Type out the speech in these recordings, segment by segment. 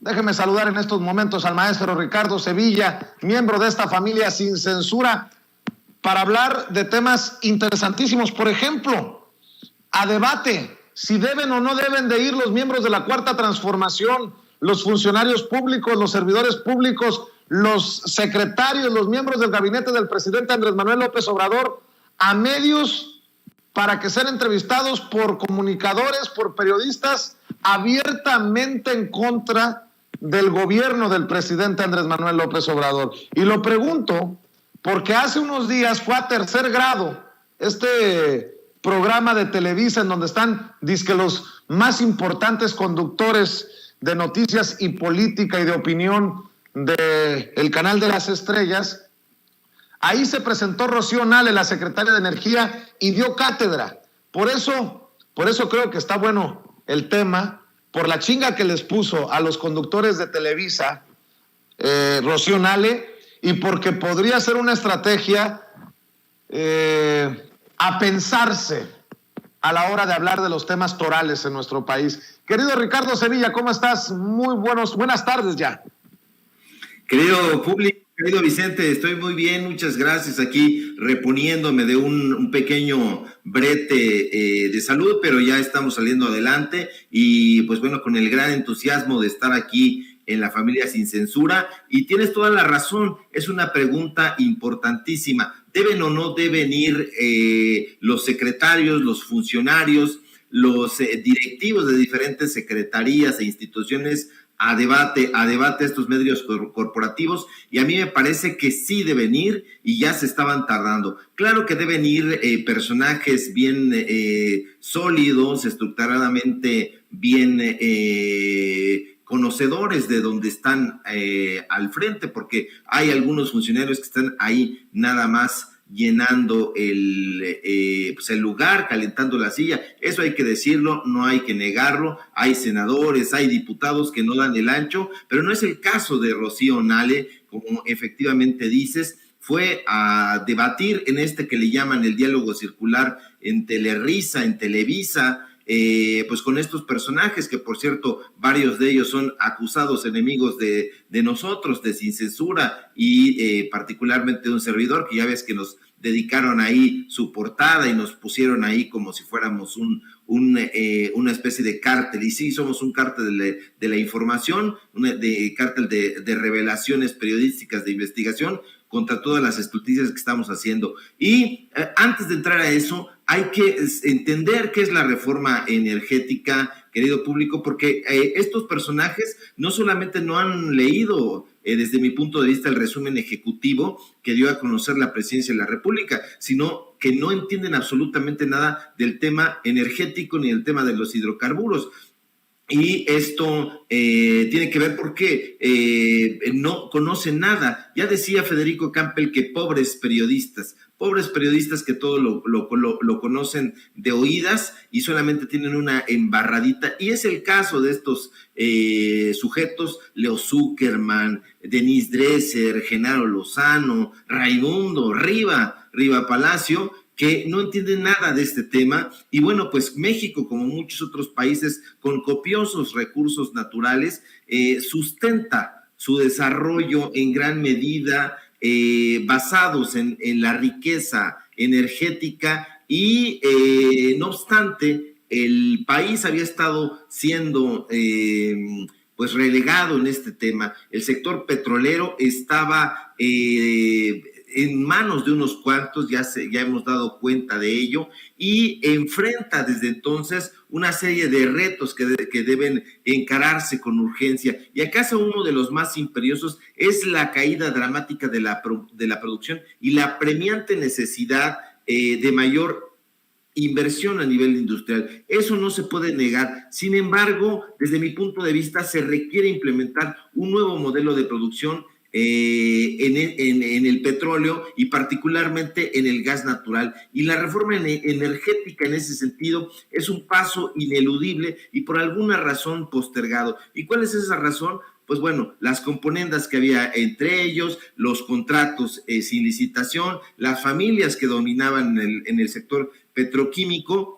Déjeme saludar en estos momentos al maestro Ricardo Sevilla, miembro de esta familia Sin Censura, para hablar de temas interesantísimos. Por ejemplo, a debate, si deben o no deben de ir los miembros de la Cuarta Transformación, los funcionarios públicos, los servidores públicos, los secretarios, los miembros del gabinete del presidente Andrés Manuel López Obrador a medios para que sean entrevistados por comunicadores, por periodistas abiertamente en contra del gobierno del presidente Andrés Manuel López Obrador. Y lo pregunto porque hace unos días fue a Tercer Grado, este programa de Televisa en donde están, dizque, los más importantes conductores de noticias y política y de opinión del Canal de las Estrellas. Ahí se presentó Rocío Nale, la secretaria de Energía, y dio cátedra. Por eso creo que está bueno el tema, por la chinga que les puso a los conductores de Televisa, Rocío Nale, y porque podría ser una estrategia a pensarse a la hora de hablar de los temas torales en nuestro país. Querido Ricardo Sevilla, ¿cómo estás? Buenas tardes ya. Querido público, querido Vicente, estoy muy bien, muchas gracias, aquí reponiéndome de un pequeño brete de salud, pero ya estamos saliendo adelante y pues bueno, con el gran entusiasmo de estar aquí en la familia Sin Censura. Y tienes toda la razón, es una pregunta importantísima. ¿Deben o no deben ir los secretarios, los funcionarios, los directivos de diferentes secretarías e instituciones a debate estos medios corporativos? Y a mí me parece que sí deben ir y ya se estaban tardando. Claro que deben ir personajes bien sólidos, estructuradamente bien conocedores de donde están al frente, porque hay algunos funcionarios que están ahí nada más llenando el lugar, calentando la silla. Eso hay que decirlo, no hay que negarlo. Hay senadores, hay diputados que no dan el ancho, pero no es el caso de Rocío Nale, como efectivamente dices. Fue a debatir en que le llaman el diálogo circular en Telerisa, en Televisa, pues con estos personajes que, por cierto, varios de ellos son acusados enemigos de nosotros, de Sin Censura, y particularmente de un servidor, que ya ves que nos dedicaron ahí su portada y nos pusieron ahí como si fuéramos una especie de cártel. Y sí, somos un cártel de la información, cártel de revelaciones periodísticas, de investigación contra todas las estulticias que estamos haciendo. Y antes de entrar a eso, hay que entender qué es la reforma energética, querido público, porque estos personajes no solamente no han leído, desde mi punto de vista, el resumen ejecutivo que dio a conocer la Presidencia de la República, sino que no entienden absolutamente nada del tema energético ni del tema de los hidrocarburos. Y esto tiene que ver porque no conocen nada. Ya decía Federico Campbell que pobres periodistas que todo lo conocen de oídas y solamente tienen una embarradita. Y es el caso de estos sujetos: Leo Zuckerman, Denise Dresser, Genaro Lozano, Raimundo Riva Palacio, que no entienden nada de este tema. Y bueno, pues México, como muchos otros países con copiosos recursos naturales, sustenta su desarrollo en gran medida basados en la riqueza energética y no obstante, el país había estado siendo pues relegado en este tema. El sector petrolero estaba en manos de unos cuantos, ya hemos dado cuenta de ello, y enfrenta desde entonces una serie de retos que deben encararse con urgencia. Y acaso uno de los más imperiosos es la caída dramática de la producción y la apremiante necesidad de mayor inversión a nivel industrial. Eso no se puede negar. Sin embargo, desde mi punto de vista, se requiere implementar un nuevo modelo de producción en el petróleo y particularmente en el gas natural. Y la reforma energética en ese sentido es un paso ineludible y por alguna razón postergado. ¿Y cuál es esa razón? Pues bueno, las componendas que había entre ellos, los contratos sin licitación, las familias que dominaban en el sector petroquímico.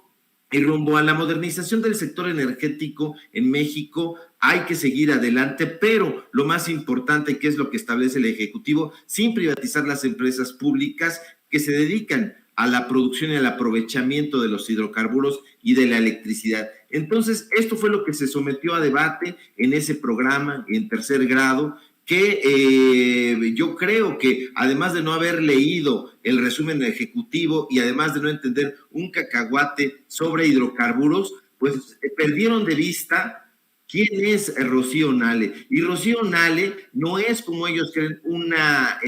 Y rumbo a la modernización del sector energético en México, hay que seguir adelante, pero lo más importante, que es lo que establece el Ejecutivo, sin privatizar las empresas públicas que se dedican a la producción y al aprovechamiento de los hidrocarburos y de la electricidad. Entonces, esto fue lo que se sometió a debate en ese programa en tercer grado, que yo creo que además de no haber leído el resumen ejecutivo y además de no entender un cacahuate sobre hidrocarburos, pues perdieron de vista quién es Rocío Nale. Y Rocío Nale no es, como ellos creen, una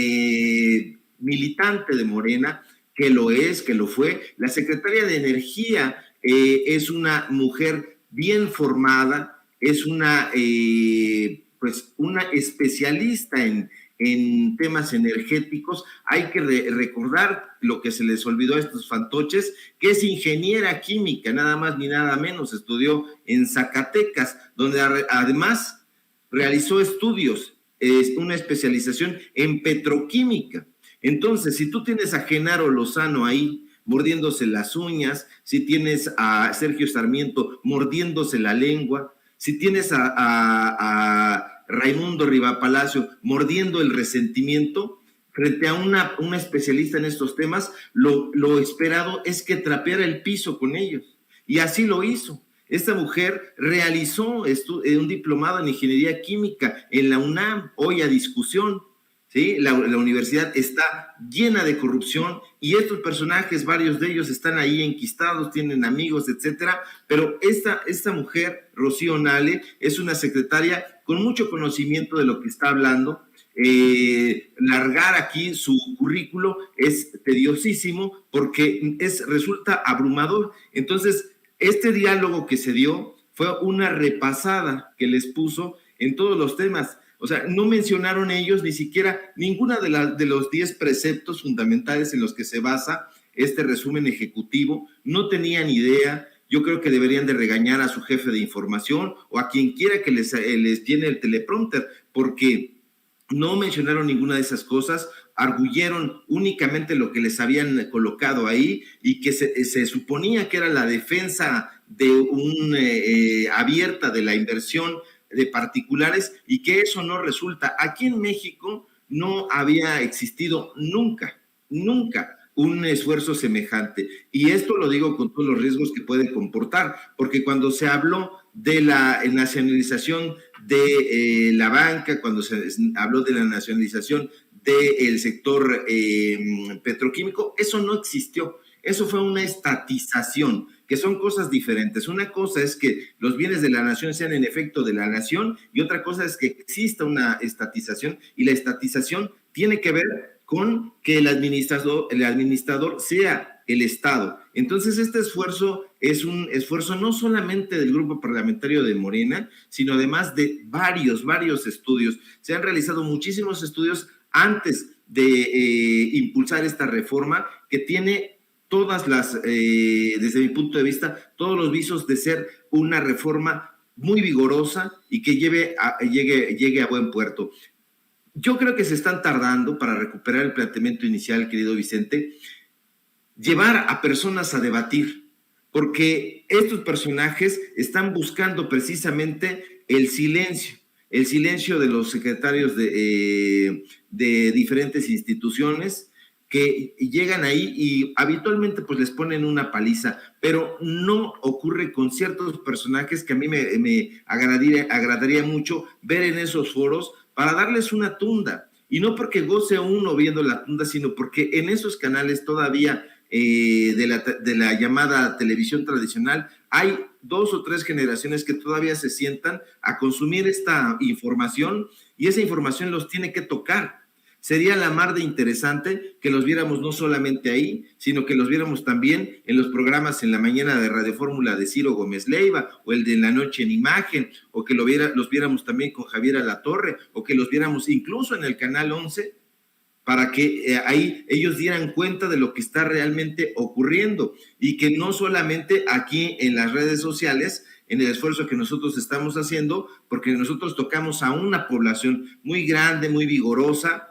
militante de Morena, que lo es, que lo fue. La secretaria de Energía es una mujer bien formada, es una especialista en temas energéticos. Hay que recordar lo que se les olvidó a estos fantoches, que es ingeniera química, nada más ni nada menos. Estudió en Zacatecas, donde además realizó estudios, una especialización en petroquímica. Entonces, si tú tienes a Genaro Lozano ahí mordiéndose las uñas, si tienes a Sergio Sarmiento mordiéndose la lengua, si tienes a Raimundo Rivapalacio mordiendo el resentimiento frente a una especialista en estos temas, lo esperado es que trapeara el piso con ellos. Y así lo hizo. Esta mujer realizó un diplomado en ingeniería química en la UNAM, hoy a discusión. ¿Sí? La universidad está llena de corrupción y estos personajes, varios de ellos están ahí enquistados, tienen amigos, etcétera, pero esta mujer, Rocío Nale, es una secretaria con mucho conocimiento de lo que está hablando. Largar aquí su currículo es tediosísimo porque resulta abrumador. Entonces, este diálogo que se dio fue una repasada que les puso en todos los temas. O sea, no mencionaron ellos ni siquiera ninguna de los 10 preceptos fundamentales en los que se basa este resumen ejecutivo. No tenían idea. Yo creo que deberían de regañar a su jefe de información o a quien quiera que les llene el teleprompter, porque no mencionaron ninguna de esas cosas, arguyeron únicamente lo que les habían colocado ahí y que se suponía que era la defensa de abierta de la inversión de particulares, y que eso no resulta. Aquí en México no había existido nunca un esfuerzo semejante, y esto lo digo con todos los riesgos que puede comportar, porque cuando se habló de la nacionalización de la banca, cuando se habló de la nacionalización del sector petroquímico, eso no existió. Eso fue una estatización, que son cosas diferentes. Una cosa es que los bienes de la nación sean en efecto de la nación, y otra cosa es que exista una estatización, y la estatización tiene que ver con que el administrador sea el Estado. Entonces, este esfuerzo es un esfuerzo no solamente del grupo parlamentario de Morena, sino además de varios estudios. Se han realizado muchísimos estudios antes de impulsar esta reforma, que tiene todas desde mi punto de vista, todos los visos de ser una reforma muy vigorosa y que llegue a buen puerto. Yo creo que se están tardando para recuperar el planteamiento inicial, querido Vicente, llevar a personas a debatir, porque estos personajes están buscando precisamente el silencio de los secretarios de diferentes instituciones, que llegan ahí y habitualmente pues les ponen una paliza, pero no ocurre con ciertos personajes que a mí me agradaría mucho ver en esos foros para darles una tunda, y no porque goce uno viendo la tunda, sino porque en esos canales todavía de la llamada televisión tradicional hay 2 o 3 generaciones que todavía se sientan a consumir esta información, y esa información los tiene que tocar. Sería la mar de interesante que los viéramos no solamente ahí, sino que los viéramos también en los programas en la mañana de Radio Fórmula de Ciro Gómez Leiva, o el de la noche en imagen, o que los viéramos también con Javier Alatorre, o que los viéramos incluso en el Canal 11, para que ahí ellos dieran cuenta de lo que está realmente ocurriendo, y que no solamente aquí en las redes sociales, en el esfuerzo que nosotros estamos haciendo, porque nosotros tocamos a una población muy grande, muy vigorosa,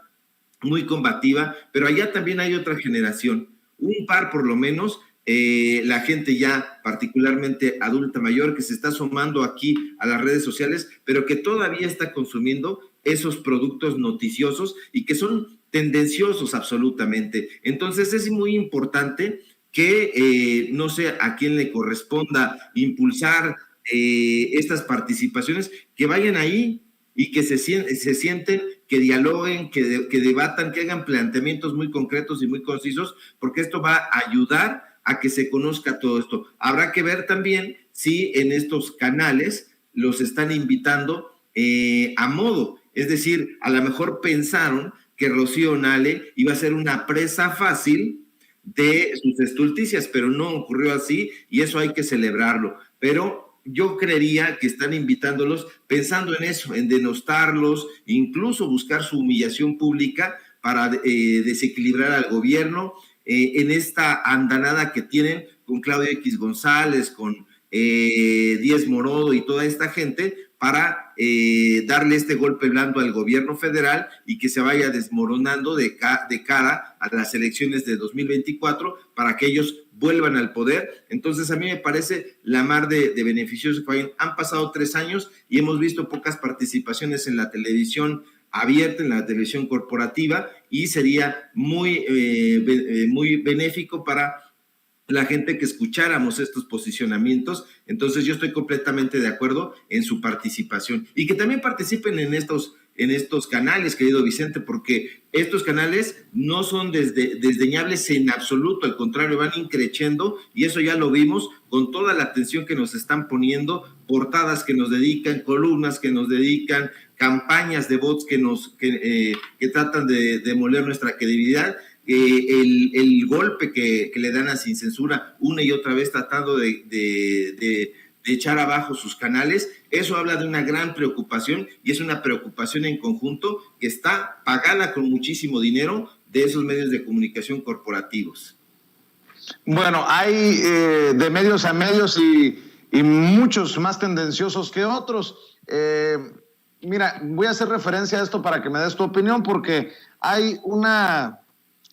muy combativa, pero allá también hay otra generación, un par por lo menos, la gente ya particularmente adulta mayor que se está sumando aquí a las redes sociales, pero que todavía está consumiendo esos productos noticiosos y que son tendenciosos absolutamente. Entonces es muy importante que no sé a quién le corresponda impulsar estas participaciones, que vayan ahí y que se sienten, que dialoguen, que debatan, que hagan planteamientos muy concretos y muy concisos, porque esto va a ayudar a que se conozca todo esto. Habrá que ver también si en estos canales los están invitando a modo, es decir, a lo mejor pensaron que Rocío Nale iba a ser una presa fácil de sus estulticias, pero no ocurrió así y eso hay que celebrarlo. Pero yo creería que están invitándolos pensando en eso, en denostarlos, incluso buscar su humillación pública para desequilibrar al gobierno en esta andanada que tienen con Claudio X González, con Díez Morodo y toda esta gente para darle este golpe blando al gobierno federal y que se vaya desmoronando de cara a las elecciones de 2024 para que ellos vuelvan al poder. Entonces a mí me parece la mar de beneficioso que vayan. Han pasado 3 años y hemos visto pocas participaciones en la televisión abierta, en la televisión corporativa, y sería muy benéfico para la gente que escucháramos estos posicionamientos. Entonces yo estoy completamente de acuerdo en su participación y que también participen en estos canales, querido Vicente, porque estos canales no son desdeñables en absoluto, al contrario, van increciendo y eso ya lo vimos con toda la atención que nos están poniendo, portadas que nos dedican, columnas que nos dedican, campañas de bots que tratan de demoler nuestra credibilidad. El golpe que le dan a Sin Censura una y otra vez tratando de echar abajo sus canales, eso habla de una gran preocupación y es una preocupación en conjunto que está pagada con muchísimo dinero de esos medios de comunicación corporativos. Bueno, hay de medios a medios y muchos más tendenciosos que otros. Mira, voy a hacer referencia a esto para que me des tu opinión porque hay una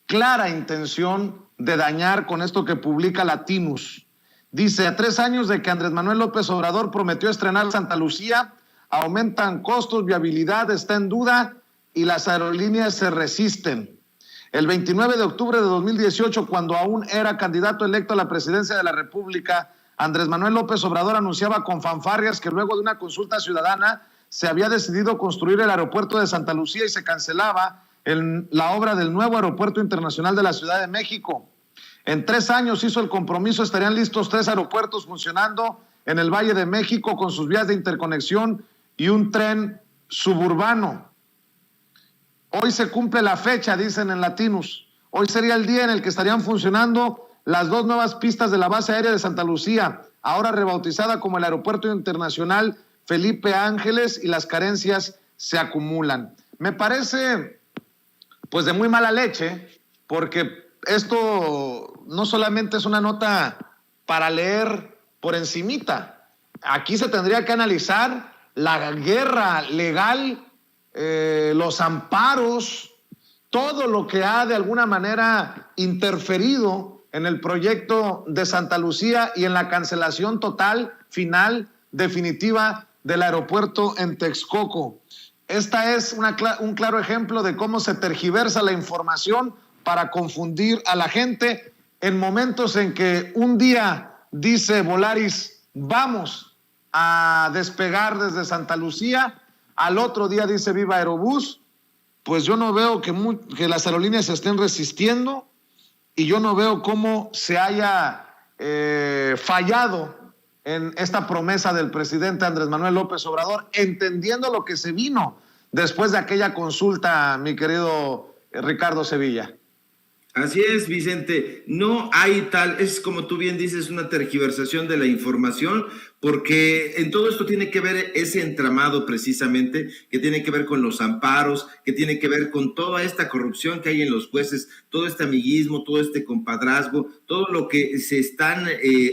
clara intención de dañar con esto que publica Latinus. Dice, a 3 años de que Andrés Manuel López Obrador prometió estrenar Santa Lucía, aumentan costos, viabilidad está en duda y las aerolíneas se resisten. El 29 de octubre de 2018, cuando aún era candidato electo a la presidencia de la República, Andrés Manuel López Obrador anunciaba con fanfarrias que luego de una consulta ciudadana se había decidido construir el aeropuerto de Santa Lucía y se cancelaba la obra del nuevo aeropuerto internacional de la Ciudad de México. En 3 años hizo el compromiso, estarían listos 3 aeropuertos funcionando en el Valle de México con sus vías de interconexión y un tren suburbano. Hoy se cumple la fecha, dicen en Latinus. Hoy sería el día en el que estarían funcionando las 2 nuevas pistas de la base aérea de Santa Lucía, ahora rebautizada como el Aeropuerto Internacional Felipe Ángeles, y las carencias se acumulan. Me parece pues de muy mala leche, porque esto no solamente es una nota para leer por encimita. Aquí se tendría que analizar la guerra legal, los amparos, todo lo que ha de alguna manera interferido en el proyecto de Santa Lucía y en la cancelación total, final, definitiva del aeropuerto en Texcoco. Esta es un claro ejemplo de cómo se tergiversa la información para confundir a la gente en momentos en que un día dice Volaris, vamos a despegar desde Santa Lucía, al otro día dice Viva Aerobús. Pues yo no veo que las aerolíneas se estén resistiendo y yo no veo cómo se haya fallado en esta promesa del presidente Andrés Manuel López Obrador, entendiendo lo que se vino después de aquella consulta, mi querido Ricardo Sevilla. Así es, Vicente, no hay tal, es como tú bien dices, una tergiversación de la información, porque en todo esto tiene que ver ese entramado precisamente, que tiene que ver con los amparos, que tiene que ver con toda esta corrupción que hay en los jueces, todo este amiguismo, todo este compadrazgo, todo lo que se están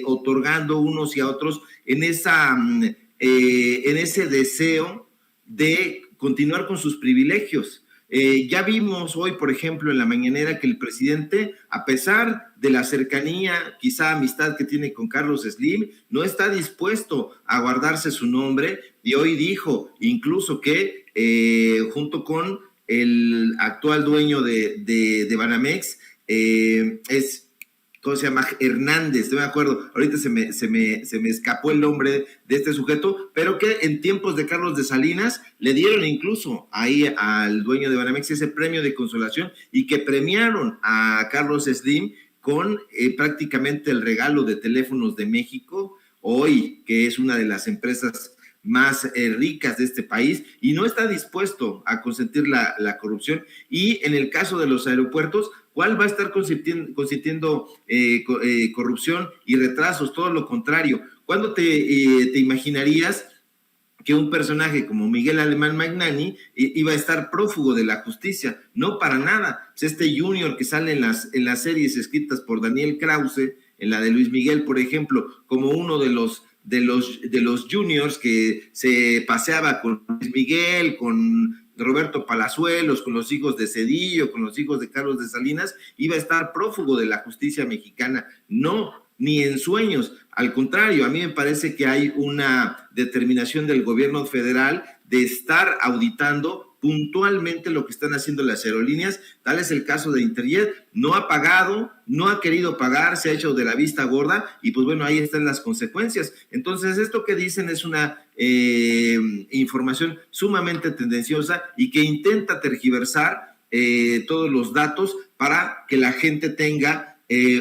otorgando unos y a otros en ese deseo de continuar con sus privilegios. Ya vimos hoy, por ejemplo, en la mañanera que el presidente, a pesar de la cercanía, quizá amistad que tiene con Carlos Slim, no está dispuesto a guardarse su nombre, y hoy dijo incluso que junto con el actual dueño de Banamex, es... ¿Cómo se llama? Hernández, no me acuerdo, ahorita se me escapó el nombre de este sujeto, pero que en tiempos de Carlos de Salinas le dieron incluso ahí al dueño de Banamex ese premio de consolación y que premiaron a Carlos Slim con prácticamente el regalo de Teléfonos de México, hoy que es una de las empresas más ricas de este país, y no está dispuesto a consentir la corrupción. Y en el caso de los aeropuertos, ¿cuál va a estar consintiendo corrupción y retrasos? Todo lo contrario. ¿Cuándo te imaginarías que un personaje como Miguel Alemán Magnani iba a estar prófugo de la justicia? No, para nada. Pues este Junior que sale en las series escritas por Daniel Krause, en la de Luis Miguel, por ejemplo, como uno de los juniors que se paseaba con Luis Miguel, con Roberto Palazuelos, con los hijos de Cedillo, con los hijos de Carlos de Salinas, iba a estar prófugo de la justicia mexicana. No, ni en sueños. Al contrario, a mí me parece que hay una determinación del gobierno federal de estar auditando puntualmente lo que están haciendo las aerolíneas. Tal es el caso de Interjet, no ha pagado, no ha querido pagar, se ha hecho de la vista gorda, y pues bueno, ahí están las consecuencias. Entonces, esto que dicen es una información sumamente tendenciosa y que intenta tergiversar todos los datos para que la gente tenga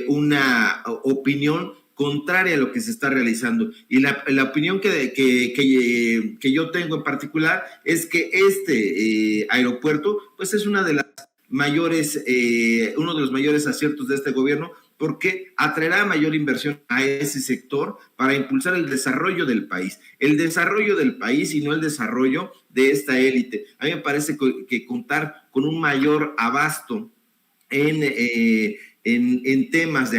una opinión contraria a lo que se está realizando. Y la opinión que yo tengo en particular es que este aeropuerto pues es uno de los mayores aciertos de este gobierno, porque atraerá mayor inversión a ese sector para impulsar el desarrollo del país y no el desarrollo de esta élite. A mí me parece que contar con un mayor abasto en temas de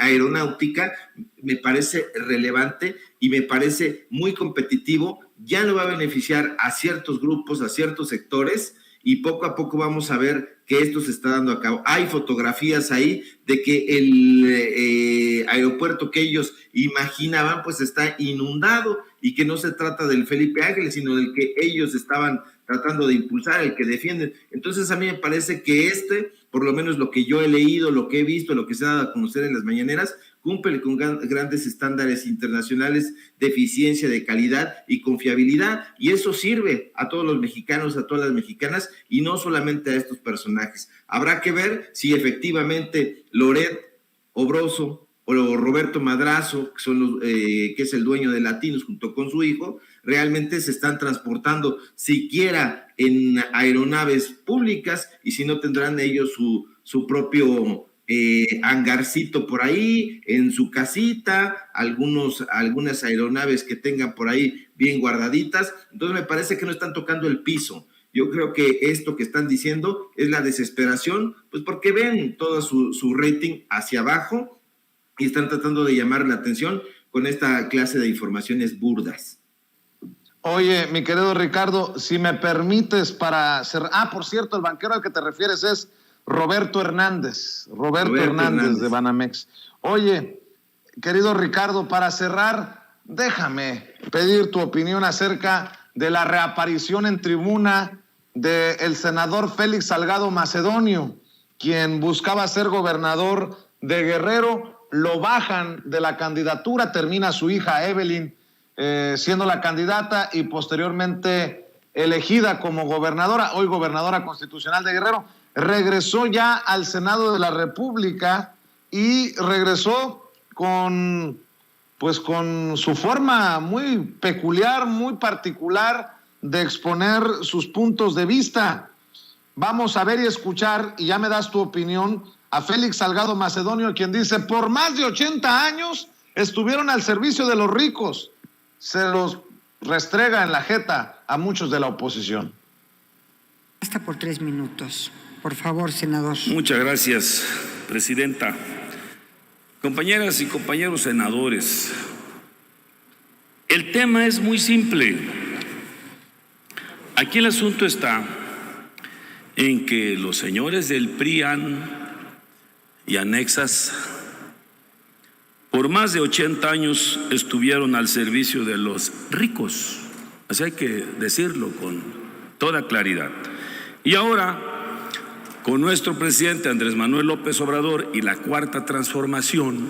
aeronáutica me parece relevante y me parece muy competitivo. Ya no va a beneficiar a ciertos grupos, a ciertos sectores, y poco a poco vamos a ver que esto se está dando a cabo. Hay fotografías ahí de que el aeropuerto que ellos imaginaban pues está inundado, y que no se trata del Felipe Ángeles, sino del que ellos estaban tratando de impulsar, el que defienden. Entonces a mí me parece que por lo menos lo que yo he leído, lo que he visto, lo que se ha dado a conocer en las mañaneras, cumple con grandes estándares internacionales de eficiencia, de calidad y confiabilidad, y eso sirve a todos los mexicanos, a todas las mexicanas, y no solamente a estos personajes. Habrá que ver si efectivamente Loret Obroso o Roberto Madrazo, que es el dueño de Latinos junto con su hijo, realmente se están transportando siquiera en aeronaves públicas, y si no, tendrán ellos su propio hangarcito por ahí, en su casita, algunas aeronaves que tengan por ahí bien guardaditas. Entonces me parece que no están tocando el piso. Yo creo que esto que están diciendo es la desesperación, pues porque ven todo su rating hacia abajo y están tratando de llamar la atención con esta clase de informaciones burdas. Oye, mi querido Ricardo, si me permites para hacer... por cierto, el banquero al que te refieres es Roberto Hernández de Banamex. Oye, querido Ricardo, para cerrar, déjame pedir tu opinión acerca de la reaparición en tribuna del senador Félix Salgado Macedonio, quien buscaba ser gobernador de Guerrero. Lo bajan de la candidatura, termina su hija Evelyn siendo la candidata y posteriormente elegida como gobernadora, hoy gobernadora constitucional de Guerrero. Regresó ya al Senado de la República y regresó con su forma muy peculiar, muy particular de exponer sus puntos de vista. Vamos a ver y escuchar, y ya me das tu opinión, a Félix Salgado Macedonio, quien dice: por más de 80 años estuvieron al servicio de los ricos. Se los restrega en la jeta a muchos de la oposición. Hasta por 3 minutos. Por favor, senador. Muchas gracias, presidenta. Compañeras y compañeros senadores, el tema es muy simple. Aquí el asunto está en que los señores del PRIAN y anexas por más de 80 años estuvieron al servicio de los ricos. Así hay que decirlo con toda claridad. Y ahora, con nuestro presidente Andrés Manuel López Obrador y la Cuarta Transformación,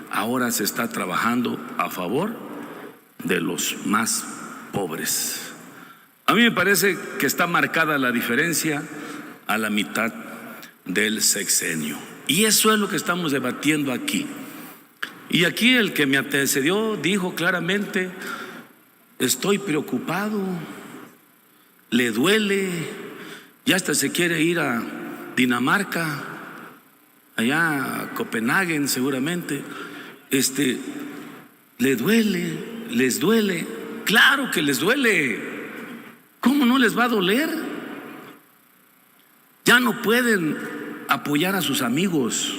ahora se está trabajando a favor de los más pobres. A mí me parece que está marcada la diferencia a la mitad del sexenio. Y eso es lo que estamos debatiendo aquí. Y aquí el que me antecedió dijo claramente: estoy preocupado, le duele, ya hasta se quiere ir a Dinamarca, allá a Copenhague seguramente. Le duele, les duele, claro que les duele. ¿Cómo no les va a doler? Ya no pueden apoyar a sus amigos,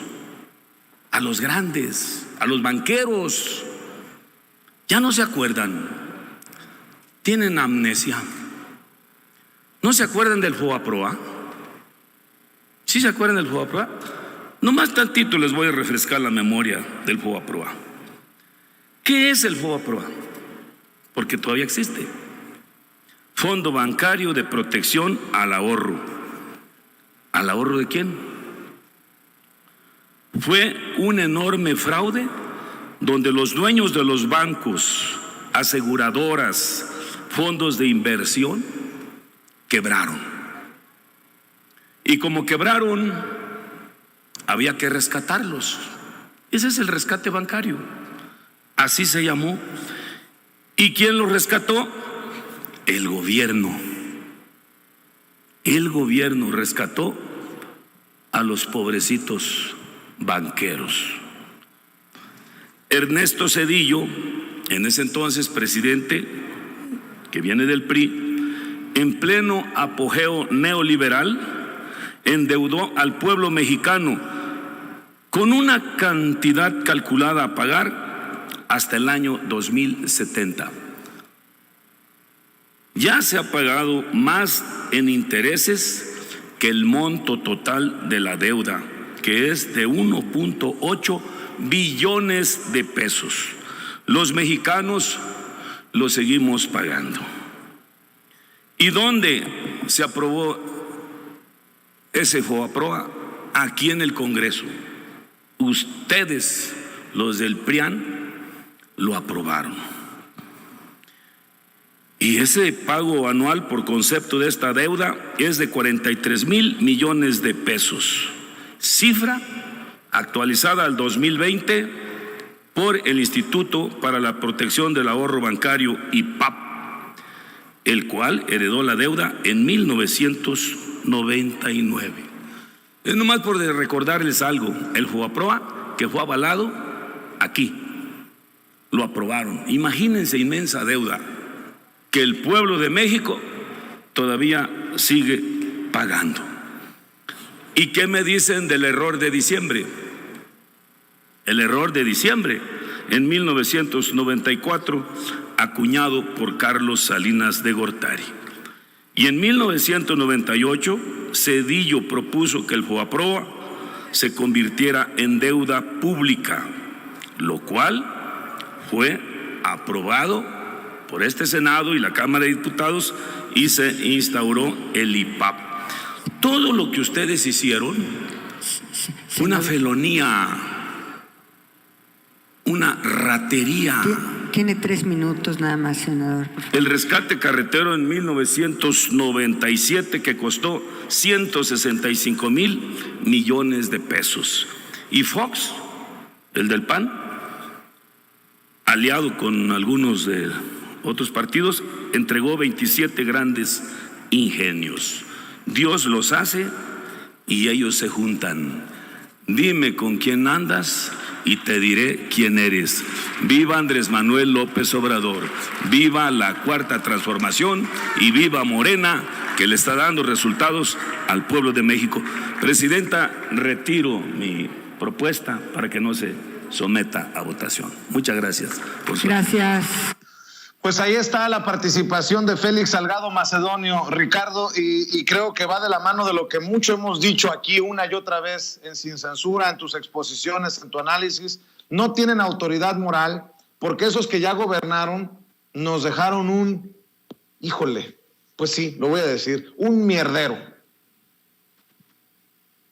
a los grandes, a los banqueros. Ya no se acuerdan, tienen amnesia. ¿No se acuerdan del FOBAPROA? ¿Sí se acuerdan del FOBAPROA? Nomás tantito les voy a refrescar la memoria del FOBAPROA. ¿Qué es el FOBAPROA? Porque todavía existe. Fondo Bancario de Protección al Ahorro. ¿Al ahorro de quién? Fue un enorme fraude donde los dueños de los bancos, aseguradoras, fondos de inversión quebraron. Y como quebraron, había que rescatarlos. Ese es el rescate bancario. Así se llamó. ¿Y quién los rescató? El gobierno. El gobierno rescató a los pobrecitos banqueros. Ernesto Zedillo, en ese entonces presidente, que viene del PRI, en pleno apogeo neoliberal, endeudó al pueblo mexicano con una cantidad calculada a pagar hasta el año 2070. Ya se ha pagado más en intereses que el monto total de la deuda, que es de 1.8 billones de pesos. Los mexicanos lo seguimos pagando. ¿Y dónde se aprobó ese FOBAPROA? Aquí en el Congreso. Ustedes, los del PRIAN, lo aprobaron. Y ese pago anual por concepto de esta deuda es de 43,000 millones de pesos. Cifra actualizada al 2020 por el Instituto para la Protección del Ahorro Bancario, IPAP, el cual heredó la deuda en 1999. Es nomás por recordarles algo, el FOBAPROA, que fue avalado aquí, lo aprobaron. Imagínense, inmensa deuda que el pueblo de México todavía sigue pagando. ¿Y qué me dicen del error de diciembre? El error de diciembre en 1994, acuñado por Carlos Salinas de Gortari. Y en 1998, Zedillo propuso que el FOBAPROA se convirtiera en deuda pública, lo cual fue aprobado por este Senado y la Cámara de Diputados y se instauró el IPAP. Todo lo que ustedes hicieron, una felonía, una ratería. Tiene 3 minutos nada más, senador. El rescate carretero en 1997 que costó 165,000 millones de pesos. Y Fox, el del PAN, aliado con algunos de otros partidos, entregó 27 grandes ingenios. Dios los hace y ellos se juntan. Dime con quién andas y te diré quién eres. Viva Andrés Manuel López Obrador, viva la Cuarta Transformación y viva Morena, que le está dando resultados al pueblo de México. Presidenta, retiro mi propuesta para que no se someta a votación. Muchas gracias por su Gracias. Pues ahí está la participación de Félix Salgado Macedonio, Ricardo, y creo que va de la mano de lo que mucho hemos dicho aquí una y otra vez en Sin Censura, en tus exposiciones, en tu análisis. No tienen autoridad moral, porque esos que ya gobernaron nos dejaron híjole, pues sí, lo voy a decir, un mierdero.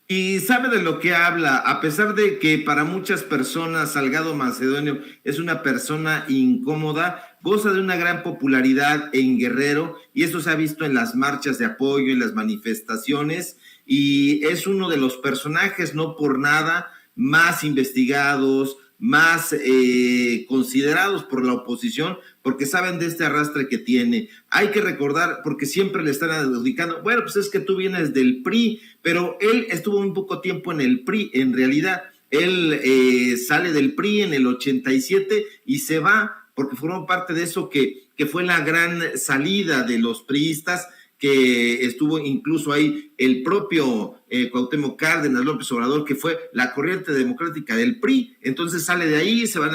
Y sabe de lo que habla, a pesar de que para muchas personas Salgado Macedonio es una persona incómoda, goza de una gran popularidad en Guerrero, y eso se ha visto en las marchas de apoyo, en las manifestaciones, y es uno de los personajes, no por nada, más investigados, más considerados por la oposición, porque saben de este arrastre que tiene. Hay que recordar, porque siempre le están adjudicando, bueno, pues es que tú vienes del PRI, pero él estuvo un poco tiempo en el PRI, en realidad. Él sale del PRI en el 87 y se va, porque formó parte de eso que fue la gran salida de los priistas, que estuvo incluso ahí el propio Cuauhtémoc Cárdenas, López Obrador, que fue la corriente democrática del PRI. Entonces sale de ahí, se van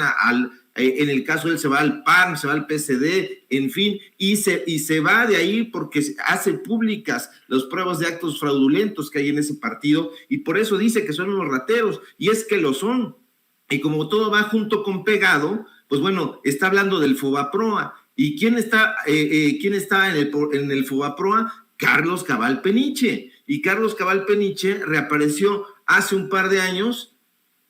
en el caso de él se va al PAN, se va al PSD, en fin, y se va de ahí porque hace públicas las pruebas de actos fraudulentos que hay en ese partido, y por eso dice que son unos rateros, y es que lo son. Y como todo va junto con pegado, pues bueno, está hablando del Fobaproa. ¿Y quién está en el Fobaproa? Carlos Cabal Peniche. Y Carlos Cabal Peniche reapareció hace un par de años,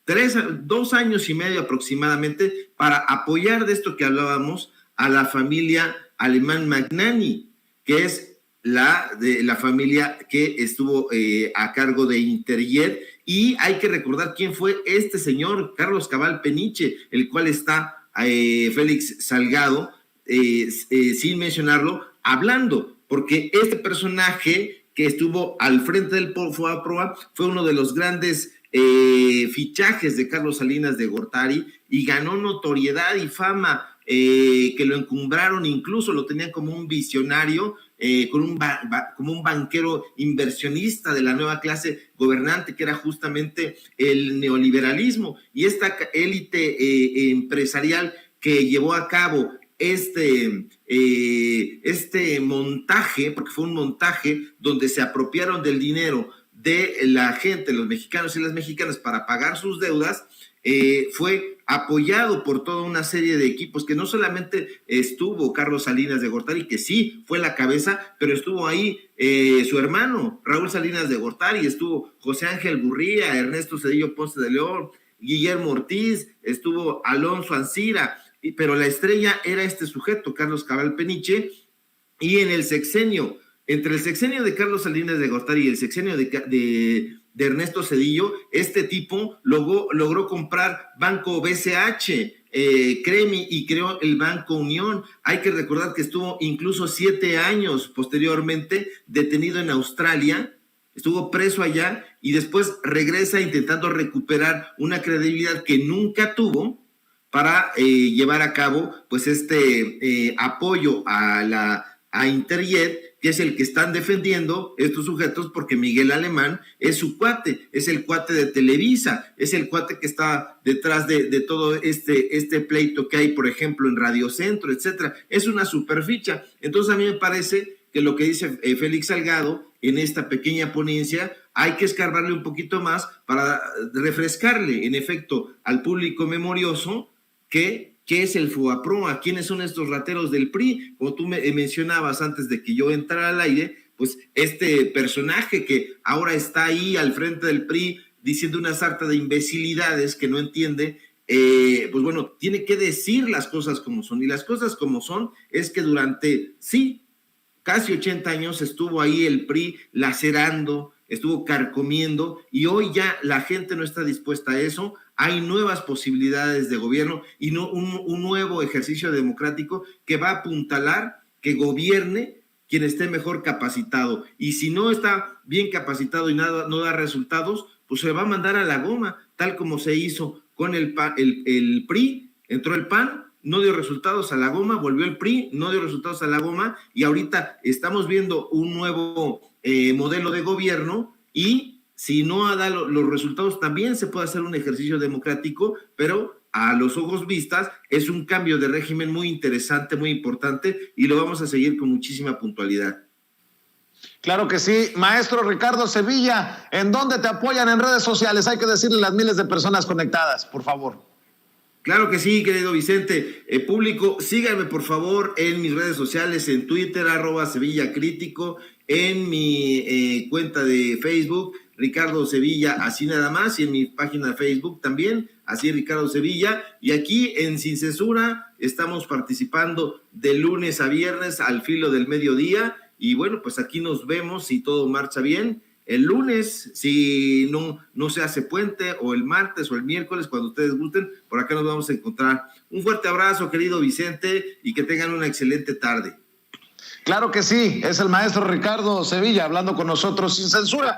2 años y medio aproximadamente, para apoyar de esto que hablábamos a la familia Alemán Magnani, que es la familia que estuvo a cargo de Interjet. Y hay que recordar quién fue este señor, Carlos Cabal Peniche, el cual está Félix Salgado, sin mencionarlo, hablando, porque este personaje que estuvo al frente del Fobaproa fue uno de los grandes fichajes de Carlos Salinas de Gortari, y ganó notoriedad y fama, que lo encumbraron, incluso lo tenían como un visionario, como un banquero inversionista de la nueva clase gobernante, que era justamente el neoliberalismo. Y esta élite empresarial que llevó a cabo este montaje, porque fue un montaje donde se apropiaron del dinero de la gente, los mexicanos y las mexicanas, para pagar sus deudas, fue apoyado por toda una serie de equipos, que no solamente estuvo Carlos Salinas de Gortari, que sí fue la cabeza, pero estuvo ahí su hermano Raúl Salinas de Gortari, estuvo José Ángel Gurría, Ernesto Zedillo Ponce de León, Guillermo Ortiz, estuvo Alonso Ancira, pero la estrella era este sujeto, Carlos Cabal Peniche. Y en el sexenio, entre el sexenio de Carlos Salinas de Gortari y el sexenio de Ernesto Zedillo, este tipo logró comprar Banco BCH, Cremi, y creó el Banco Unión. Hay que recordar que estuvo incluso 7 años posteriormente detenido en Australia, estuvo preso allá, y después regresa intentando recuperar una credibilidad que nunca tuvo, para llevar a cabo pues este apoyo a Interjet, que es el que están defendiendo estos sujetos, porque Miguel Alemán es su cuate, es el cuate de Televisa, es el cuate que está detrás de todo este pleito que hay, por ejemplo, en Radio Centro, etcétera. Es una superficha. Entonces a mí me parece que lo que dice Félix Salgado en esta pequeña ponencia, hay que escarbarle un poquito más para refrescarle, en efecto, al público memorioso ¿qué es el Fobaproa? ¿Quiénes son estos rateros del PRI? Como tú me mencionabas antes de que yo entrara al aire, pues este personaje que ahora está ahí al frente del PRI diciendo una sarta de imbecilidades que no entiende, pues bueno, tiene que decir las cosas como son. Y las cosas como son es que durante, casi 80 años estuvo ahí el PRI lacerando, estuvo carcomiendo, y hoy ya la gente no está dispuesta a eso. Hay nuevas posibilidades de gobierno y un nuevo ejercicio democrático que va a apuntalar que gobierne quien esté mejor capacitado. Y si no está bien capacitado y no da resultados, pues se va a mandar a la goma, tal como se hizo con el PRI. Entró el PAN, no dio resultados, a la goma, volvió el PRI, no dio resultados, a la goma, y ahorita estamos viendo un nuevo modelo de gobierno, y si no da los resultados, también se puede hacer un ejercicio democrático, pero a los ojos vistas, es un cambio de régimen muy interesante, muy importante, y lo vamos a seguir con muchísima puntualidad. Claro que sí. Maestro Ricardo Sevilla, ¿en dónde te apoyan en redes sociales? Hay que decirle a las miles de personas conectadas, por favor. Claro que sí, querido Vicente. Público, síganme por favor en mis redes sociales, en Twitter, @SevillaCrítico, en mi cuenta de Facebook, Ricardo Sevilla, así nada más, y en mi página de Facebook también, así Ricardo Sevilla. Y aquí en Sin Censura estamos participando de lunes a viernes al filo del mediodía. Y bueno, pues aquí nos vemos si todo marcha bien. El lunes, si no se hace puente, o el martes o el miércoles, cuando ustedes gusten, por acá nos vamos a encontrar. Un fuerte abrazo, querido Vicente, y que tengan una excelente tarde. Claro que sí, es el maestro Ricardo Sevilla hablando con nosotros sin censura.